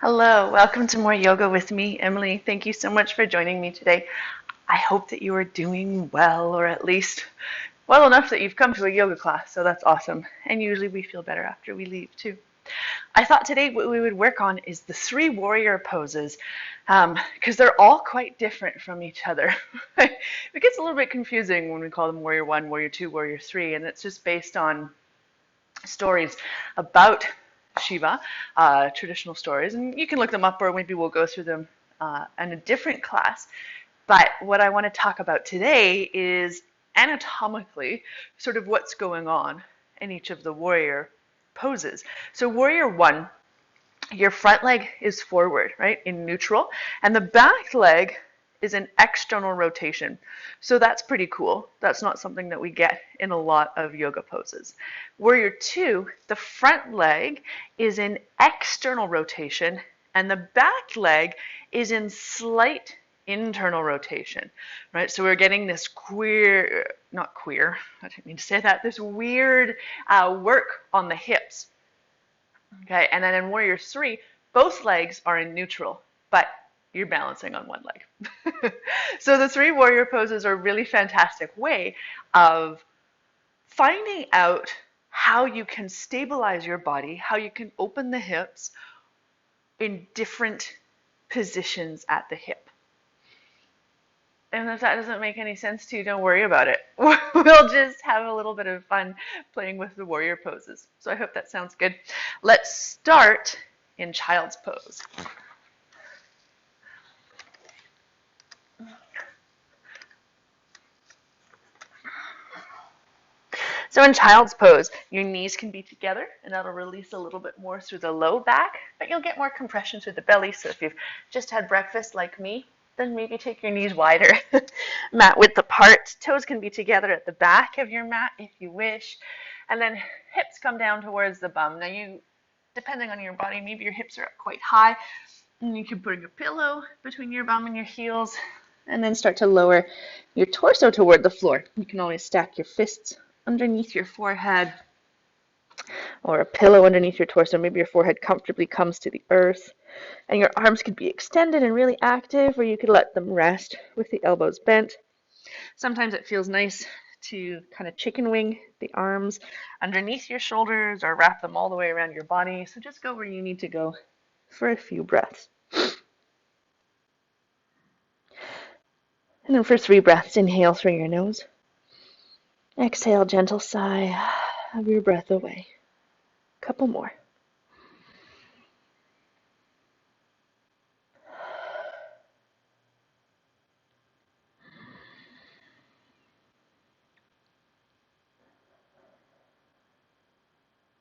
Hello, welcome to More Yoga with me, Emily. Thank you so much for joining me today. I hope that you are doing well, or at least well enough that you've come to a yoga class, so that's awesome. And usually we feel better after we leave too. I thought today what we would work on is the three warrior poses, because they're all quite different from each other. It gets a little bit confusing when we call them warrior one, warrior two, warrior three, and it's just based on stories about Shiva, traditional stories, and you can look them up or maybe we'll go through them in a different class. But what I want to talk about today is anatomically sort of what's going on in each of the warrior poses. So warrior one, your front leg is forward, right, in neutral, and the back leg is an external rotation. So that's pretty cool. That's not something that we get in a lot of yoga poses. Warrior two, the front leg is in external rotation and the back leg is in slight internal rotation, right? So we're getting this not queer, I didn't mean to say that, this weird work on the hips. Okay, and then in warrior three, both legs are in neutral, but you're balancing on one leg. So the three warrior poses are a really fantastic way of finding out how you can stabilize your body, how you can open the hips in different positions at the hip. And if that doesn't make any sense to you, don't worry about it. We'll just have a little bit of fun playing with the warrior poses. So I hope that sounds good. Let's start in child's pose. So in child's pose, your knees can be together and that'll release a little bit more through the low back, but you'll get more compression through the belly. So if you've just had breakfast like me, then maybe take your knees wider. Mat width apart. Toes can be together at the back of your mat if you wish. And then hips come down towards the bum. Now depending on your body, maybe your hips are up quite high. And you can put a pillow between your bum and your heels and then start to lower your torso toward the floor. You can always stack your fists underneath your forehead or a pillow underneath your torso. Maybe your forehead comfortably comes to the earth. And your arms could be extended and really active, or you could let them rest with the elbows bent. Sometimes it feels nice to kind of chicken wing the arms underneath your shoulders or wrap them all the way around your body. So just go where you need to go for a few breaths. And then for 3 breaths, inhale through your nose. Exhale, gentle sigh of your breath away. Couple more.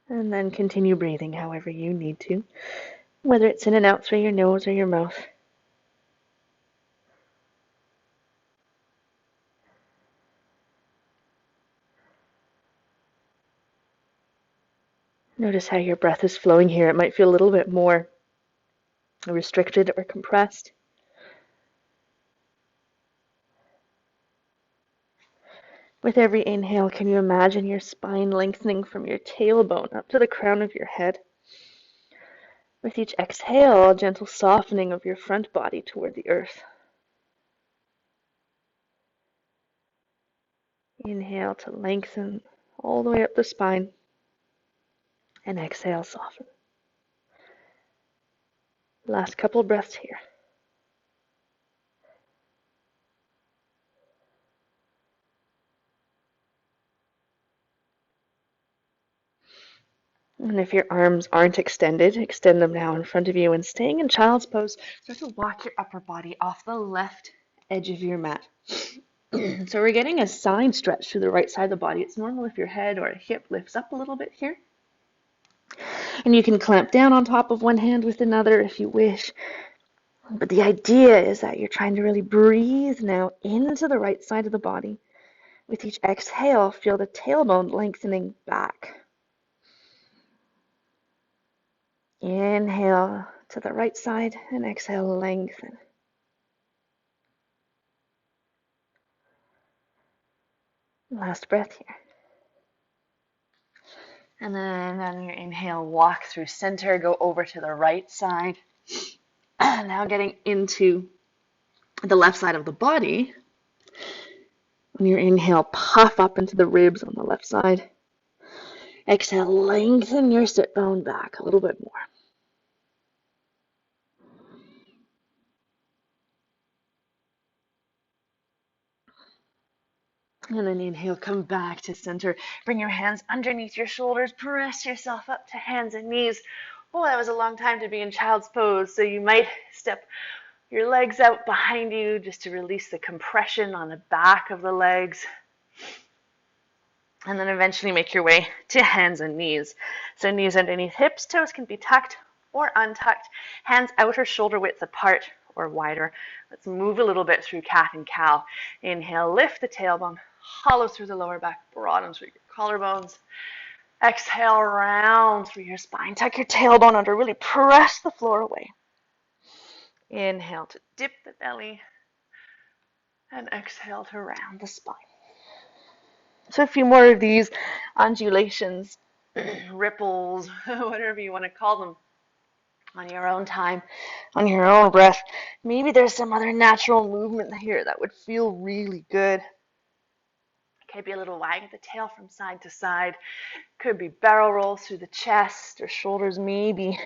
And then continue breathing however you need to, whether it's in and out through your nose or your mouth. Notice how your breath is flowing here. It might feel a little bit more restricted or compressed. With every inhale, can you imagine your spine lengthening from your tailbone up to the crown of your head? With each exhale, a gentle softening of your front body toward the earth. Inhale to lengthen all the way up the spine, and exhale, soften. Last couple breaths here. And if your arms aren't extended, extend them now in front of you. And staying in child's pose, start to walk your upper body off the left edge of your mat. So we're getting a side stretch through the right side of the body. It's normal if your head or a hip lifts up a little bit here. And you can clamp down on top of one hand with another if you wish. But the idea is that you're trying to really breathe now into the right side of the body. With each exhale, feel the tailbone lengthening back. Inhale to the right side and exhale, lengthen. Last breath here. And then on your inhale, walk through center, go over to the right side. Now getting into the left side of the body. On your inhale, puff up into the ribs on the left side. Exhale, lengthen your sit bone back a little bit more. And then inhale, come back to center. Bring your hands underneath your shoulders. Press yourself up to hands and knees. Oh, that was a long time to be in child's pose. So you might step your legs out behind you just to release the compression on the back of the legs. And then eventually make your way to hands and knees. So knees underneath hips, toes can be tucked or untucked. Hands outer shoulder width apart or wider. Let's move a little bit through cat and cow. Inhale, lift the tailbone, hollow through the lower back, broaden through your collarbones. Exhale, round through your spine. Tuck your tailbone under, really press the floor away. Inhale to dip the belly, and exhale to round the spine. So a few more of these undulations, ripples, whatever you want to call them, on your own time, on your own breath. Maybe there's some other natural movement here that would feel really good. Could be a little wag of the tail from side to side. Could be barrel rolls through the chest or shoulders. Maybe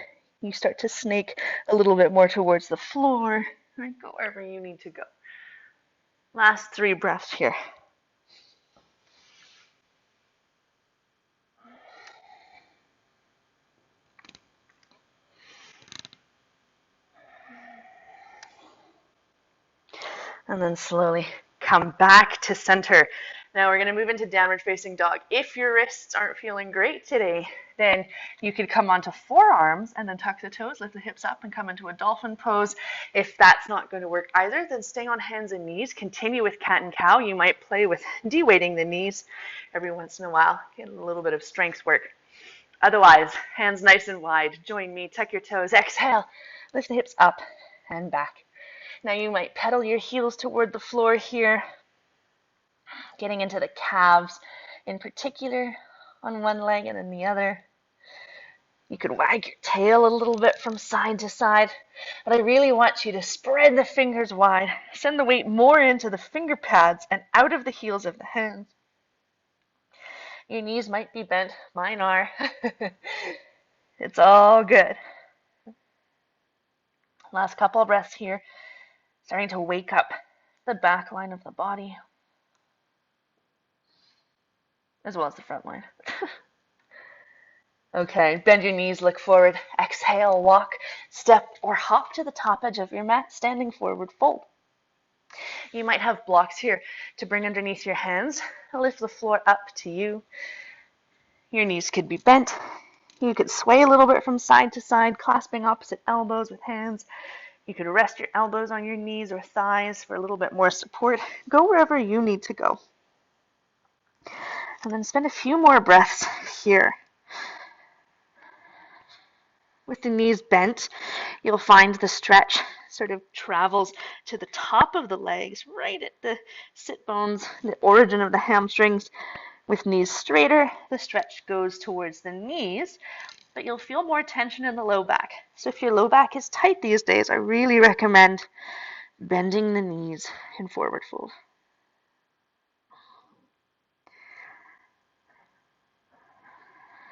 you start to snake a little bit more towards the floor. Right? Go wherever you need to go. Last 3 breaths here. And then slowly come back to center. Now we're going to move into downward facing dog. If your wrists aren't feeling great today, then you could come onto forearms and then tuck the toes, lift the hips up and come into a dolphin pose. If that's not going to work either, then stay on hands and knees. Continue with cat and cow. You might play with de-weighting the knees every once in a while. Get a little bit of strength work. Otherwise, hands nice and wide. Join me. Tuck your toes. Exhale. Lift the hips up and back. Now you might pedal your heels toward the floor here, getting into the calves in particular on one leg and then the other. You could wag your tail a little bit from side to side, but I really want you to spread the fingers wide, send the weight more into the finger pads and out of the heels of the hands. Your knees might be bent, mine are. It's all good. Last couple of breaths here. Starting to wake up the back line of the body, as well as the front line. Okay, bend your knees, look forward. Exhale, walk, step, or hop to the top edge of your mat, standing forward fold. You might have blocks here to bring underneath your hands. Lift the floor up to you. Your knees could be bent. You could sway a little bit from side to side, clasping opposite elbows with hands. You could rest your elbows on your knees or thighs for a little bit more support. Go wherever you need to go. And then spend a few more breaths here. With the knees bent, you'll find the stretch sort of travels to the top of the legs, right at the sit bones, the origin of the hamstrings. With knees straighter, the stretch goes towards the knees, but you'll feel more tension in the low back. So if your low back is tight these days, I really recommend bending the knees in forward fold.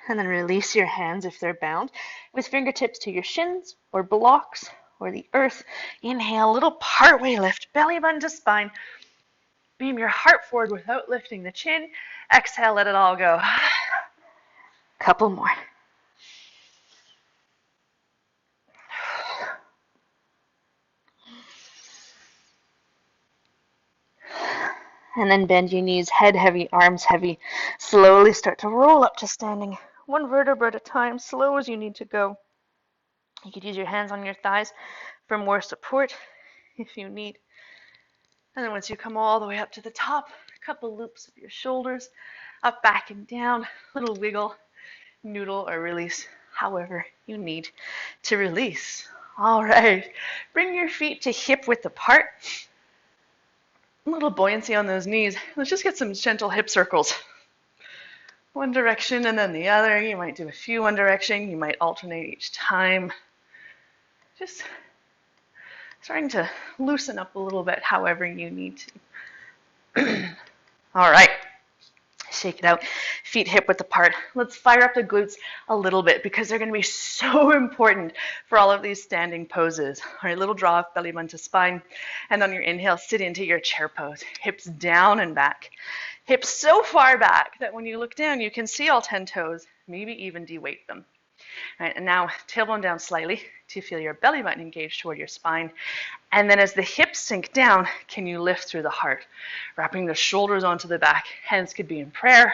And then release your hands if they're bound with fingertips to your shins or blocks or the earth. Inhale, little partway lift, belly button to spine. Beam your heart forward without lifting the chin. Exhale, let it all go. Couple more. And then bend your knees, head heavy, arms heavy. Slowly start to roll up to standing, one vertebra at a time, slow as you need to go. You could use your hands on your thighs for more support if you need. And then once you come all the way up to the top, a couple loops of your shoulders, up, back, and down, little wiggle, noodle, or release, however you need to release. All right, bring your feet to hip width apart. A little buoyancy on those knees. Let's just get some gentle hip circles. One direction and then the other. You might do a few one direction. You might alternate each time. Just starting to loosen up a little bit however you need to. All right. Shake it out, feet hip width apart. Let's fire up the glutes a little bit because they're going to be so important for all of these standing poses. All right, little draw off belly button to spine. And on your inhale, sit into your chair pose. Hips down and back. Hips so far back that when you look down, you can see all 10 toes, maybe even de-weight them. All right, and now tailbone down slightly to feel your belly button engage toward your spine. And then as the hips sink down, can you lift through the heart? Wrapping the shoulders onto the back. Hands could be in prayer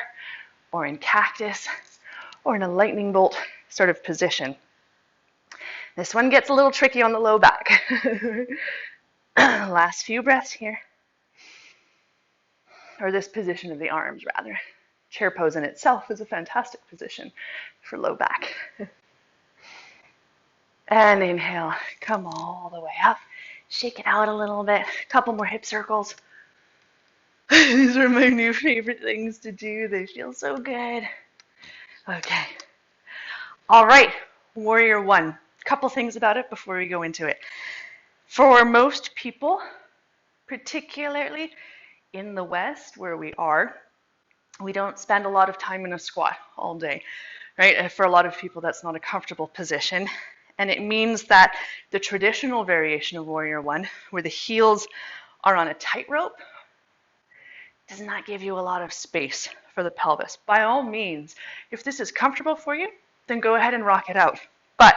or in cactus or in a lightning bolt sort of position. This one gets a little tricky on the low back. Last few breaths here. Or this position of the arms, rather. Chair pose in itself is a fantastic position for low back. And inhale, come all the way up. Shake it out a little bit. A couple more hip circles. These are my new favorite things to do. They feel so good. Okay. All right, Warrior One. Couple things about it before we go into it. For most people, particularly in the West where we are, we don't spend a lot of time in a squat all day, right? For a lot of people, that's not a comfortable position. And it means that the traditional variation of Warrior One, where the heels are on a tightrope, does not give you a lot of space for the pelvis. By all means, if this is comfortable for you, then go ahead and rock it out. But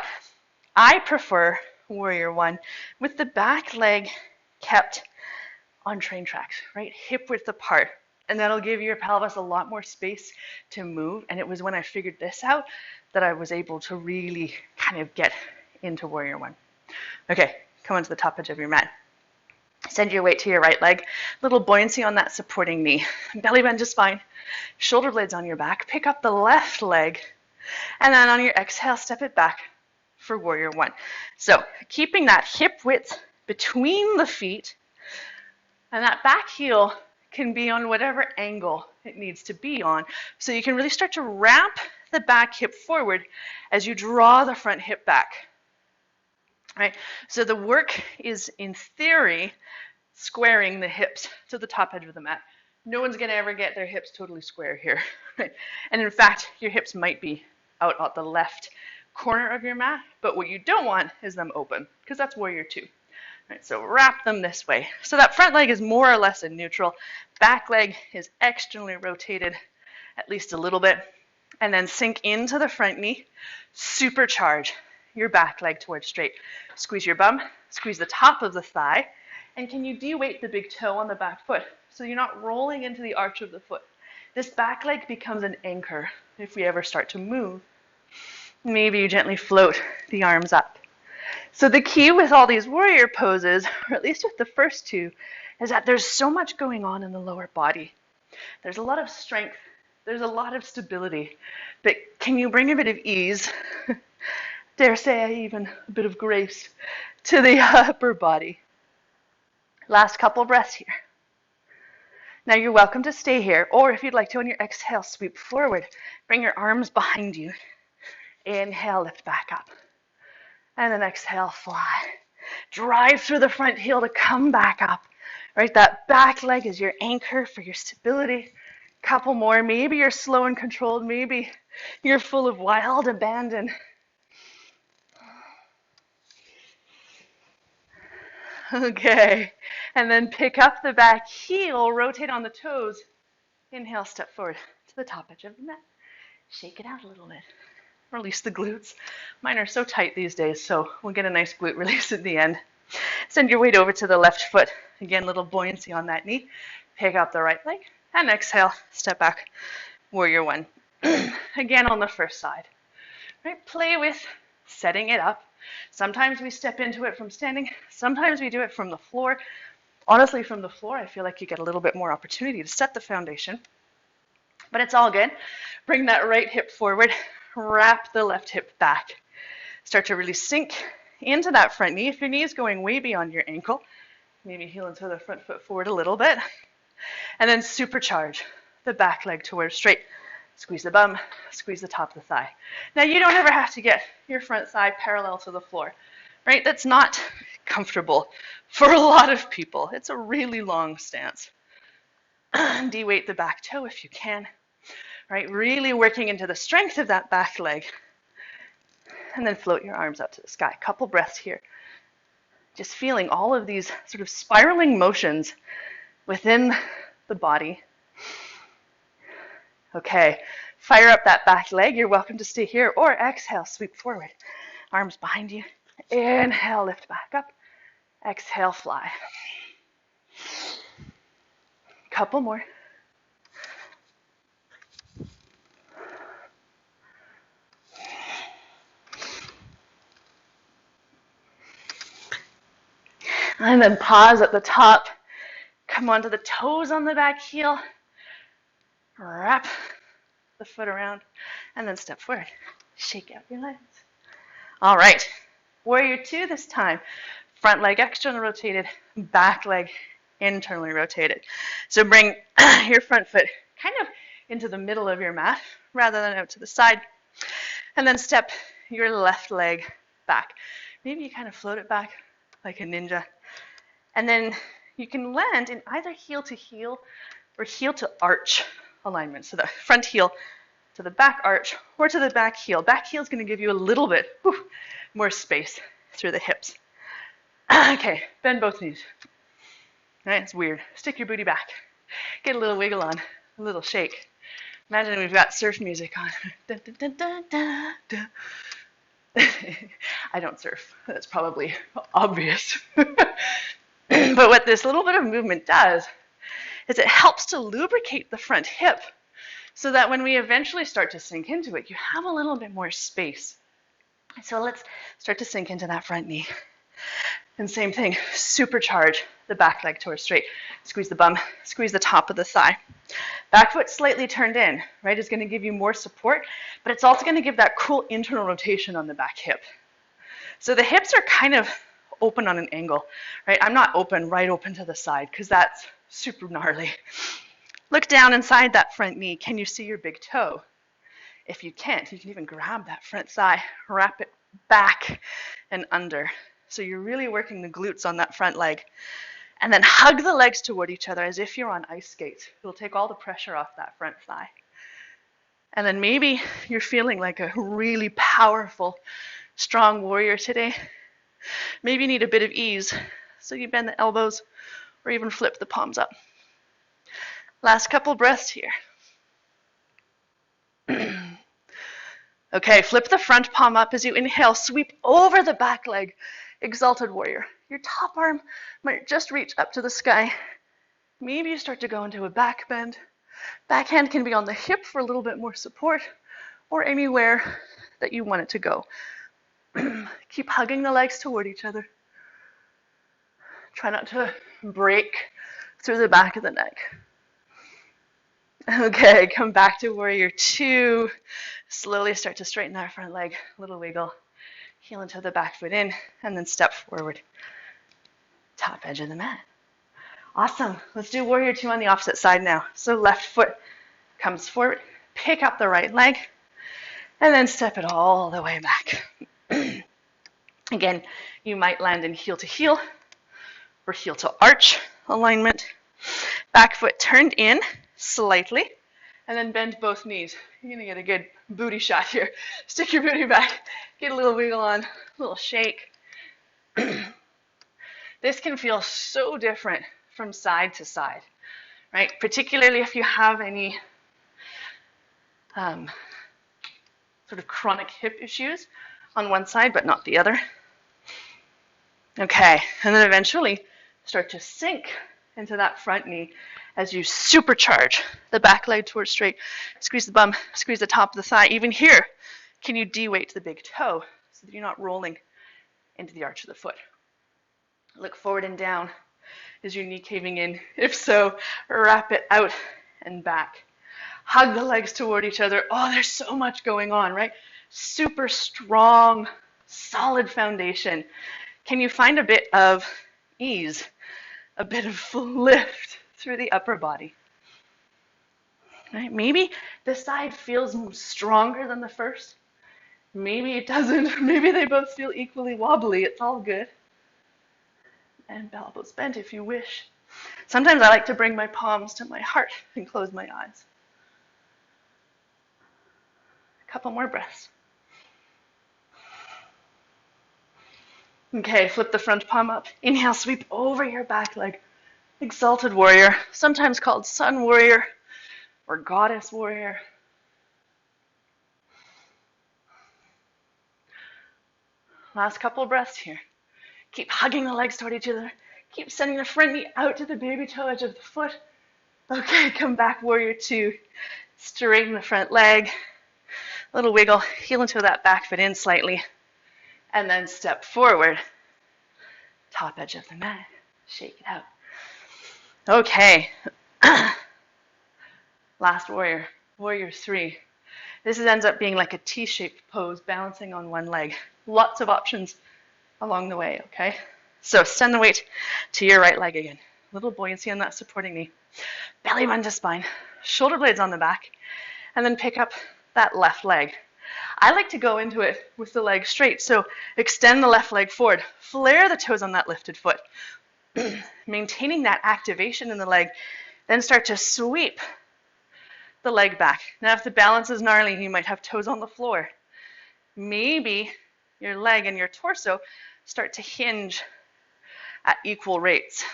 I prefer Warrior One with the back leg kept on train tracks, right? Hip width apart. And that'll give your pelvis a lot more space to move. And it was when I figured this out that I was able to really kind of get into Warrior One. Okay, come onto the top edge of your mat. Send your weight to your right leg. Little buoyancy on that supporting knee. Belly bend to spine. Shoulder blades on your back. Pick up the left leg. And then on your exhale, step it back for Warrior One. So keeping that hip width between the feet, and that back heel can be on whatever angle it needs to be on. So you can really start to wrap the back hip forward as you draw the front hip back. Right? So the work is, in theory, squaring the hips to the top edge of the mat. No one's going to ever get their hips totally square here. Right? And in fact, your hips might be out at the left corner of your mat, but what you don't want is them open, because that's Warrior Two. Right, so wrap them this way. So that front leg is more or less in neutral. Back leg is externally rotated at least a little bit. And then sink into the front knee. Supercharge your back leg towards straight. Squeeze your bum. Squeeze the top of the thigh. And can you de-weight the big toe on the back foot so you're not rolling into the arch of the foot? This back leg becomes an anchor if we ever start to move. Maybe you gently float the arms up. So the key with all these warrior poses, or at least with the first two, is that there's so much going on in the lower body. There's a lot of strength. There's a lot of stability. But can you bring a bit of ease, dare say even a bit of grace, to the upper body? Last couple breaths here. Now you're welcome to stay here, or if you'd like to on your exhale, sweep forward. Bring your arms behind you. Inhale, lift back up. And then exhale, fly. Drive through the front heel to come back up. Right, that back leg is your anchor for your stability. Couple more. Maybe you're slow and controlled. Maybe you're full of wild abandon. Okay. And then pick up the back heel, rotate on the toes. Inhale, step forward to the top edge of the mat. Shake it out a little bit. Release the glutes. Mine are so tight these days, so we'll get a nice glute release at the end. Send your weight over to the left foot. Again, little buoyancy on that knee. Pick up the right leg and exhale, step back, Warrior One. Again on the first side. Right? Play with setting it up. Sometimes we step into it from standing. Sometimes we do it from the floor. Honestly, from the floor, I feel like you get a little bit more opportunity to set the foundation. But it's all good. Bring that right hip forward. Wrap the left hip back. Start to really sink into that front knee. If your knee is going way beyond your ankle, maybe heel into the front foot forward a little bit. And then supercharge the back leg towards straight. Squeeze the bum, squeeze the top of the thigh. Now you don't ever have to get your front thigh parallel to the floor. right? That's not comfortable for a lot of people. It's a really long stance. De-weight the back toe if you can, right? Really working into the strength of that back leg. And then float your arms up to the sky. Couple breaths here. Just feeling all of these sort of spiraling motions within the body. Okay, fire up that back leg. You're welcome to stay here or exhale, sweep forward. Arms behind you. Inhale, lift back up. Exhale, fly. Couple more. And then pause at the top. Come onto the toes on the back heel. Wrap the foot around and then step forward. Shake out your legs. All right, warrior two this time. Front leg externally rotated, back leg internally rotated. So bring your front foot kind of into the middle of your mat rather than out to the side. And then step your left leg back. Maybe you kind of float it back like a ninja. And then you can land in either heel to heel or heel to arch alignment. So the front heel to the back arch or to the back heel. Back heel is going to give you a little bit more space through the hips. Okay, bend both knees. All right, it's weird. Stick your booty back. Get a little wiggle on, a little shake. Imagine we've got surf music on. Dun, dun, dun, dun, dun, dun. I don't surf. That's probably obvious. But what this little bit of movement does is it helps to lubricate the front hip so that when we eventually start to sink into it, you have a little bit more space. So let's start to sink into that front knee. And same thing, supercharge the back leg towards straight. Squeeze the bum, squeeze the top of the thigh. Back foot slightly turned in, right, is going to give you more support, but it's also going to give that cool internal rotation on the back hip. So the hips are kind of open on an angle, right? I'm not open, right open to the side, because that's super gnarly. Look down inside that front knee. Can you see your big toe? If you can't, you can even grab that front thigh, wrap it back and under. So you're really working the glutes on that front leg. And then hug the legs toward each other as if you're on ice skates. It'll take all the pressure off that front thigh. And then maybe you're feeling like a really powerful, strong warrior today. Maybe you need a bit of ease, so you bend the elbows or even flip the palms up. Last couple breaths here. Okay, flip the front palm up as you inhale, sweep over the back leg, exalted warrior. Your top arm might just reach up to the sky. Maybe you start to go into a back bend. Back hand can be on the hip for a little bit more support, or anywhere that you want it to go. Keep hugging the legs toward each other. Try not to break through the back of the neck. Okay, come back to warrior two. Slowly start to straighten that front leg, a little wiggle. Heel into the back foot in, and then step forward. Top edge of the mat. Awesome. Let's do warrior two on the opposite side now. So left foot comes forward, pick up the right leg, and then step it all the way back. Again, you might land in heel to heel or heel to arch alignment. Back foot turned in slightly, and then bend both knees. You're going to get a good booty shot here. Stick your booty back, get a little wiggle on, a little shake. This can feel so different from side to side, right? Particularly if you have any sort of chronic hip issues on one side but not the other. Okay, and then eventually start to sink into that front knee as you supercharge the back leg towards straight. Squeeze the bum, squeeze the top of the thigh. Even here, can you de-weight the big toe so that you're not rolling into the arch of the foot? Look forward and down. Is your knee caving in? If so, wrap it out and back. Hug the legs toward each other. Oh, there's so much going on, right? Super strong, solid foundation. Can you find a bit of ease, a bit of lift through the upper body? Right? Maybe this side feels stronger than the first. Maybe it doesn't. Maybe they both feel equally wobbly. It's all good. And elbows bent if you wish. Sometimes I like to bring my palms to my heart and close my eyes. A couple more breaths. Okay, flip the front palm up. Inhale, sweep over your back leg. Exalted warrior, sometimes called sun warrior or goddess warrior. Last couple of breaths here. Keep hugging the legs toward each other. Keep sending the front knee out to the baby toe edge of the foot. Okay, come back, warrior two. Straighten the front leg. Little wiggle, heel into that back foot in slightly. And then step forward. Top edge of the mat. Shake it out. Okay. Last warrior, warrior three. This ends up being like a T-shaped pose, balancing on one leg. Lots of options along the way, okay? So send the weight to your right leg again. Little buoyancy on that supporting knee. Belly button to spine, shoulder blades on the back, and then pick up that left leg. I like to go into it with the leg straight, so extend the left leg forward, flare the toes on that lifted foot, maintaining that activation in the leg, then start to sweep the leg back. Now if the balance is gnarly, you might have toes on the floor. Maybe your leg and your torso start to hinge at equal rates.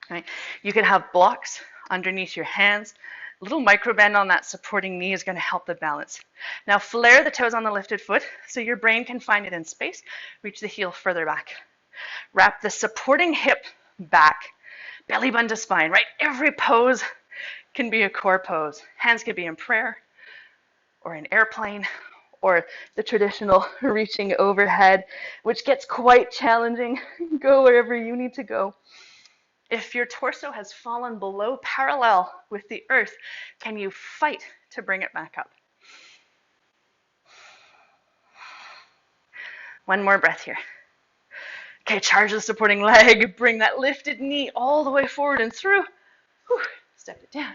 Right? You can have blocks underneath your hands. A little micro bend on that supporting knee is going to help the balance. Now flare the toes on the lifted foot so your brain can find it in space. Reach the heel further back. Wrap the supporting hip back. Belly button to spine, right? Every pose can be a core pose. Hands can be in prayer or in airplane or the traditional reaching overhead, which gets quite challenging. Go wherever you need to go. If your torso has fallen below parallel with the earth, can you fight to bring it back up? One more breath here. Okay, charge the supporting leg. Bring that lifted knee all the way forward and through. Whew. Step it down.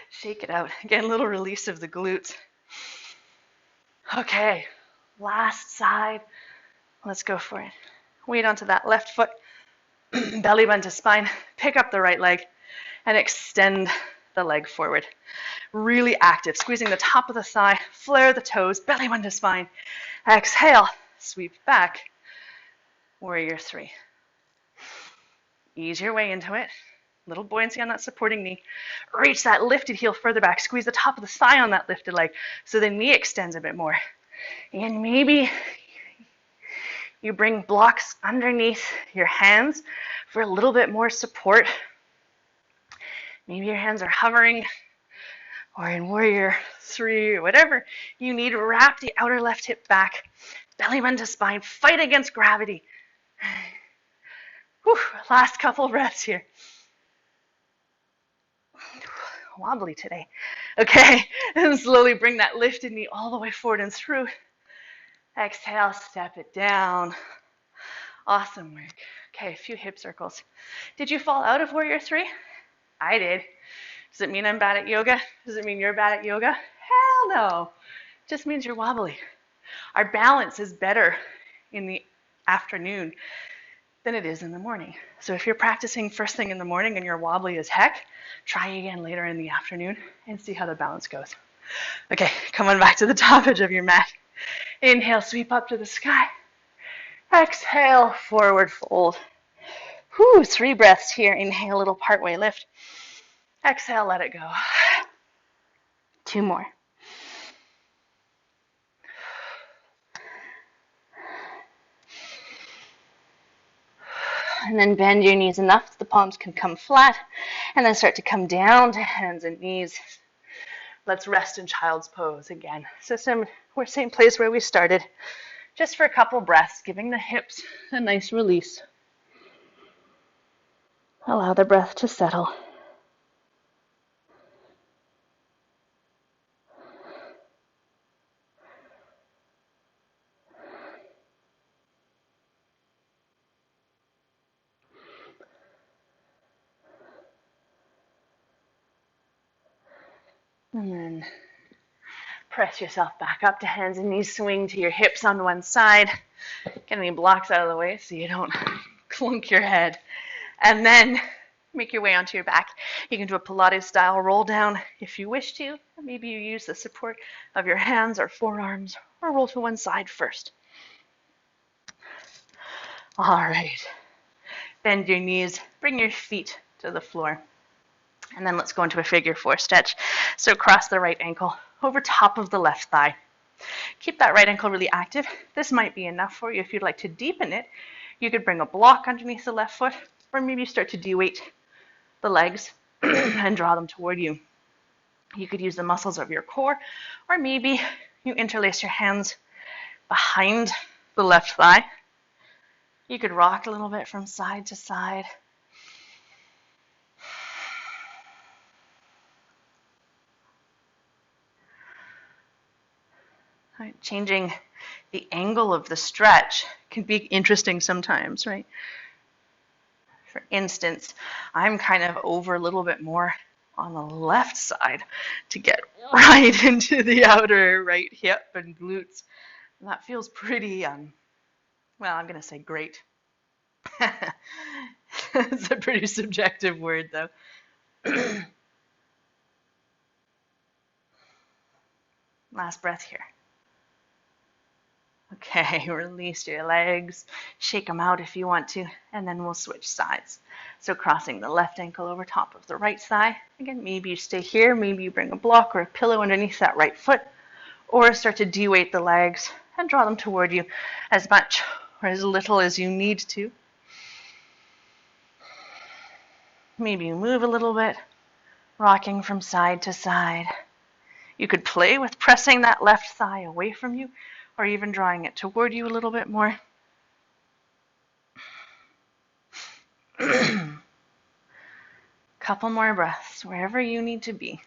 Shake it out. Again, a little release of the glutes. Okay, last side. Let's go for it. Weight onto that left foot. Belly button to spine. Pick up the right leg and extend the leg forward. Really active. Squeezing the top of the thigh. Flare the toes. Belly button to spine. Exhale. Sweep back. Warrior three. Ease your way into it. Little buoyancy on that supporting knee. Reach that lifted heel further back. Squeeze the top of the thigh on that lifted leg so the knee extends a bit more. And maybe you bring blocks underneath your hands for a little bit more support. Maybe your hands are hovering or in warrior three or whatever you need. Wrap the outer left hip back. Belly button to spine. Fight against gravity. Whew, last couple breaths here. Wobbly today. Okay, and slowly bring that lifted knee all the way forward and through. Exhale, step it down. Awesome work. Okay, a few hip circles. Did you fall out of warrior three? I did. Does it mean I'm bad at yoga? Does it mean you're bad at yoga? Hell no. It just means you're wobbly. Our balance is better in the afternoon than it is in the morning. So if you're practicing first thing in the morning and you're wobbly as heck, try again later in the afternoon and see how the balance goes. Okay, come on back to the top edge of your mat. Inhale, sweep up to the sky. Exhale, forward fold. Whew, 3 breaths here. Inhale, little partway lift. Exhale, let it go. 2 more. And then bend your knees enough that the palms can come flat, and then start to come down to hands and knees. Let's rest in child's pose again. So we're same place where we started, just for a couple breaths, giving the hips a nice release. Allow the breath to settle. And then press yourself back up to hands and knees. Swing to your hips on one side. Get any blocks out of the way so you don't clunk your head. And then make your way onto your back. You can do a Pilates style roll down if you wish to. Maybe you use the support of your hands or forearms, or roll to one side first. All right. Bend your knees, bring your feet to the floor. And then let's go into a figure four stretch. So cross the right ankle over top of the left thigh. Keep that right ankle really active. This might be enough for you. If you'd like to deepen it, you could bring a block underneath the left foot, or maybe you start to de-weight the legs and draw them toward you. You could use the muscles of your core, or maybe you interlace your hands behind the left thigh. You could rock a little bit from side to side. Right, changing the angle of the stretch can be interesting sometimes, right? For instance, I'm kind of over a little bit more on the left side to get right into the outer right hip and glutes. And that feels pretty, well, I'm going to say great. It's a pretty subjective word, though. Last breath here. Okay, release your legs, shake them out if you want to, and then we'll switch sides. So crossing the left ankle over top of the right thigh. Again, maybe you stay here, maybe you bring a block or a pillow underneath that right foot, or start to de-weight the legs and draw them toward you as much or as little as you need to. Maybe you move a little bit, rocking from side to side. You could play with pressing that left thigh away from you, or even drawing it toward you a little bit more. Couple more breaths, wherever you need to be.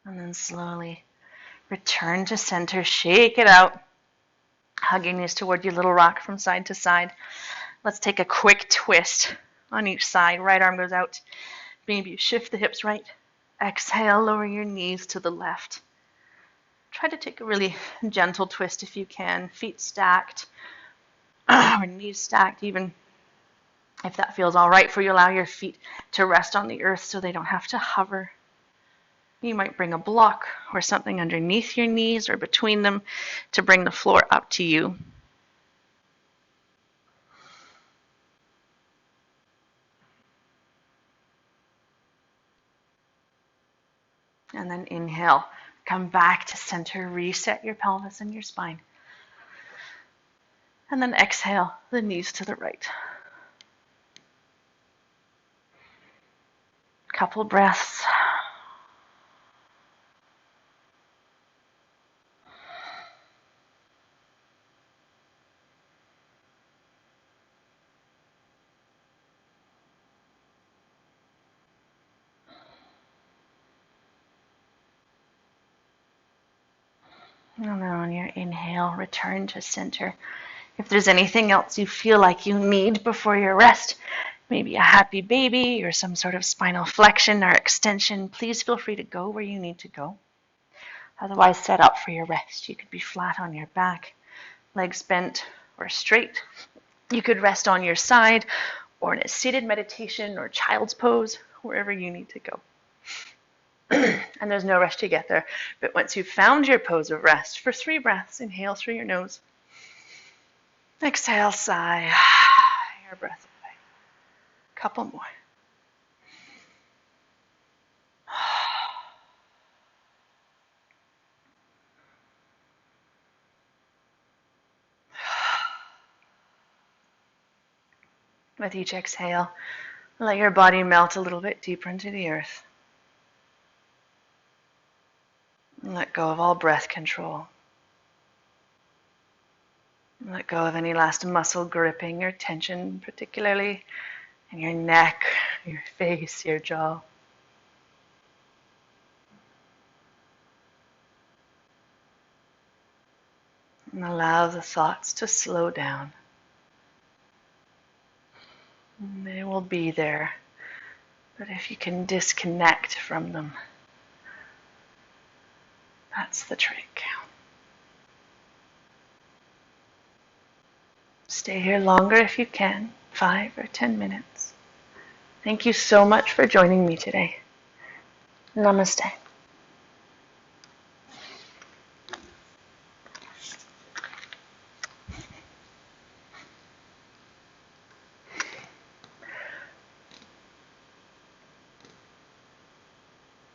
And then slowly return to center, shake it out. Hug your knees toward you, little rock from side to side. Let's take a quick twist on each side. Right arm goes out. Maybe you shift the hips right. Exhale, lower your knees to the left. Try to take a really gentle twist if you can. Feet stacked or knees stacked, even if that feels all right for you. Allow your feet to rest on the earth so they don't have to hover. You might bring a block or something underneath your knees or between them to bring the floor up to you. And then inhale, come back to center, reset your pelvis and your spine. And then exhale, the knees to the right. Couple breaths. And then on your inhale, return to center. If there's anything else you feel like you need before your rest, maybe a happy baby or some sort of spinal flexion or extension, please feel free to go where you need to go. Otherwise, set up for your rest. You could be flat on your back, legs bent or straight. You could rest on your side or in a seated meditation or child's pose, wherever you need to go. And there's no rush to get there. But once you've found your pose of rest, for 3 breaths, inhale through your nose. Exhale, sigh. Your breath away. Couple more. With each exhale, let your body melt a little bit deeper into the earth. And let go of all breath control. And let go of any last muscle gripping or tension, particularly in your neck, your face, your jaw. And allow the thoughts to slow down. And they will be there, but if you can disconnect from them, that's the trick. Stay here longer if you can, 5 or 10 minutes. Thank you so much for joining me today. Namaste.